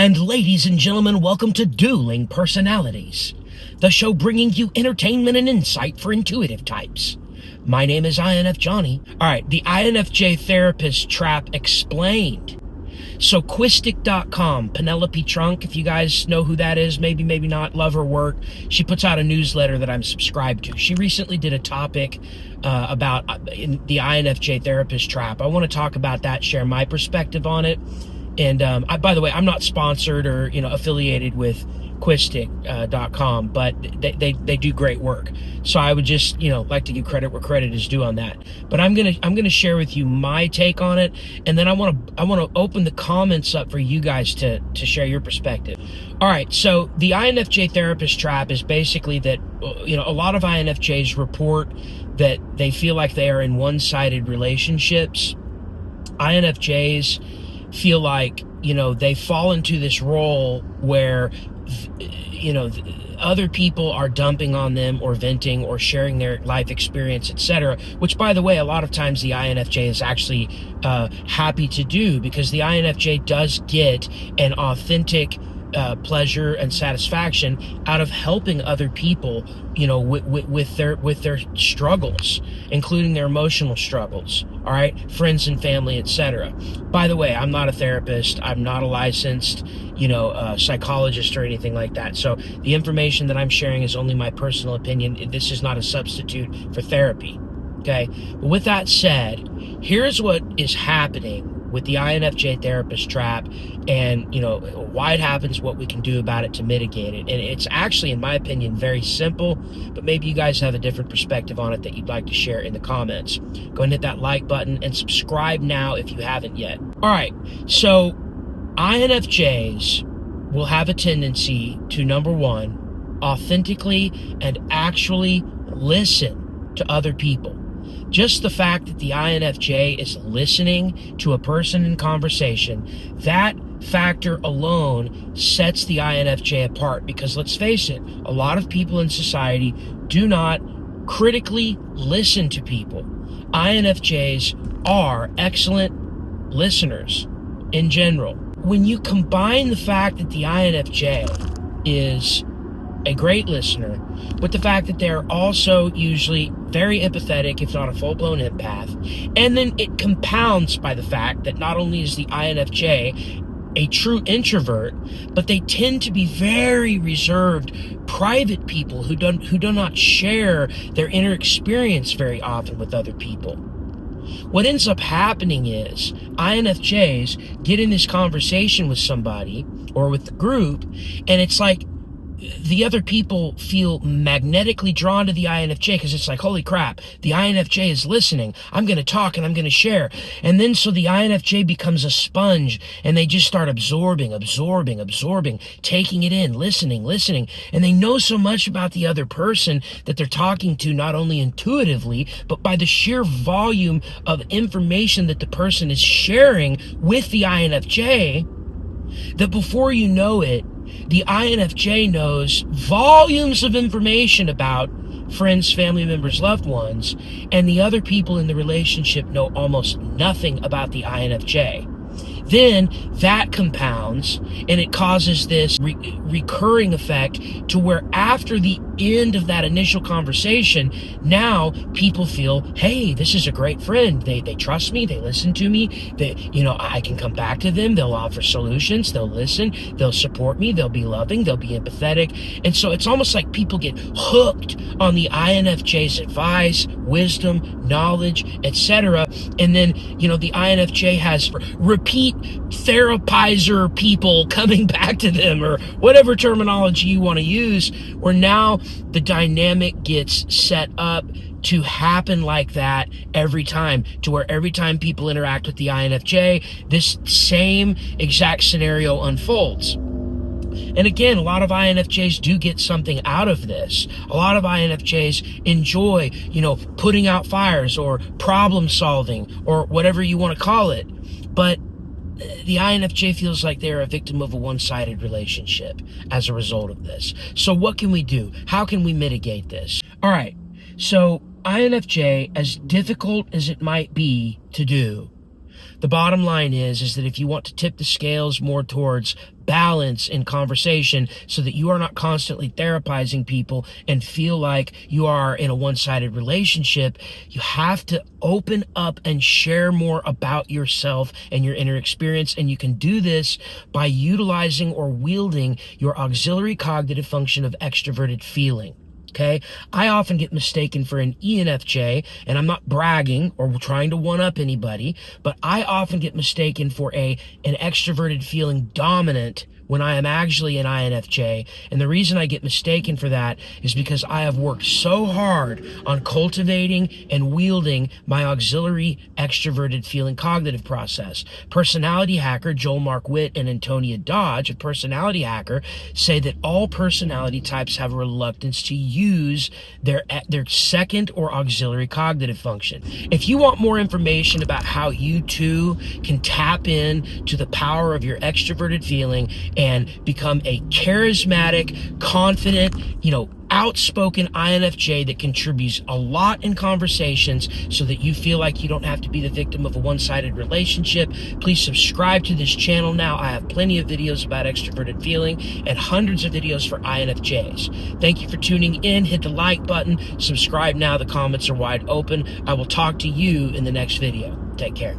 And ladies and gentlemen, welcome to Dueling Personalities, the show bringing you entertainment and insight for intuitive types. My name is INF Johnny. All right, the INFJ Therapist Trap Explained. So Quistic.com, Penelope Trunk, if you guys know who that is, maybe not, love her work. She puts out a newsletter that I'm subscribed to. She recently did a topic about the INFJ Therapist Trap. I want to talk about that, share my perspective on it. And by the way, I'm not sponsored or affiliated with Quistic.com, but they do great work. So I would just like to give credit where credit is due on that. But I'm gonna share with you my take on it, and then I want to open the comments up for you guys to share your perspective. All right, so the INFJ Therapist Trap is basically that a lot of INFJs report that they feel like they are in one-sided relationships. INFJs feel like they fall into this role where other people are dumping on them or venting or sharing their life experience, etc., which, by the way, a lot of times the INFJ is actually happy to do, because the INFJ does get an authentic pleasure and satisfaction out of helping other people with their struggles, including their emotional struggles, all right, friends and family, etc. By the way, I'm not a therapist, I'm not a licensed psychologist or anything like that, so the information that I'm sharing is only my personal opinion. This is not a substitute for therapy, okay? But with that said, here's what is happening with the INFJ Therapist Trap, and why it happens, what we can do about it to mitigate it. And it's actually, in my opinion, very simple, but maybe you guys have a different perspective on it that you'd like to share in the comments. Go and hit that like button and subscribe now if you haven't yet. All right, so INFJs will have a tendency to, number one, authentically and actually listen to other people. Just the fact that the INFJ is listening to a person in conversation, that factor alone sets the INFJ apart, because let's face it, a lot of people in society do not critically listen to people. INFJs are excellent listeners in general. When you combine the fact that the INFJ is a great listener with the fact that they're also usually very empathetic, if not a full-blown empath, and then it compounds by the fact that not only is the INFJ a true introvert, but they tend to be very reserved, private people who do not share their inner experience very often with other people. What ends up happening is INFJs get in this conversation with somebody or with the group, and it's like the other people feel magnetically drawn to the INFJ, because it's like, holy crap, the INFJ is listening. I'm going to talk and I'm going to share. And then so the INFJ becomes a sponge, and they just start absorbing, taking it in, listening. And they know so much about the other person that they're talking to, not only intuitively, but by the sheer volume of information that the person is sharing with the INFJ, that before you know it, the INFJ knows volumes of information about friends, family members, loved ones, and the other people in the relationship know almost nothing about the INFJ. Then that compounds, and it causes this recurring effect to where after the end of that initial conversation, now people feel, hey, this is a great friend. They trust me. They listen to me. I can come back to them. They'll offer solutions. They'll listen. They'll support me. They'll be loving. They'll be empathetic. And so it's almost like people get hooked on the INFJ's advice, wisdom, knowledge, etc. And then, the INFJ has repeat therapizer people coming back to them, or whatever terminology you want to use, where now the dynamic gets set up to happen like that every time, to where every time people interact with the INFJ, this same exact scenario unfolds. And again, a lot of INFJs do get something out of this. A lot of INFJs enjoy, putting out fires or problem solving or whatever you want to call it. But the INFJ feels like they're a victim of a one-sided relationship as a result of this. So what can we do? How can we mitigate this? All right, so INFJ, as difficult as it might be to do, The bottom line is that if you want to tip the scales more towards balance in conversation so that you are not constantly therapizing people and feel like you are in a one-sided relationship, you have to open up and share more about yourself and your inner experience. And you can do this by utilizing or wielding your auxiliary cognitive function of extroverted feeling. Okay, I often get mistaken for an ENFJ, and I'm not bragging or trying to one-up anybody, but I often get mistaken for an extroverted feeling dominant when I am actually an INFJ. And the reason I get mistaken for that is because I have worked so hard on cultivating and wielding my auxiliary extroverted feeling cognitive process. Personality hacker Joel Mark Witt and Antonia Dodge, a personality hacker, say that all personality types have a reluctance to use their second or auxiliary cognitive function. If you want more information about how you too can tap in to the power of your extroverted feeling and become a charismatic, confident, outspoken INFJ that contributes a lot in conversations so that you feel like you don't have to be the victim of a one-sided relationship, please subscribe to this channel now. I have plenty of videos about extroverted feeling and hundreds of videos for INFJs. Thank you for tuning in. Hit the like button. Subscribe now. The comments are wide open. I will talk to you in the next video. Take care.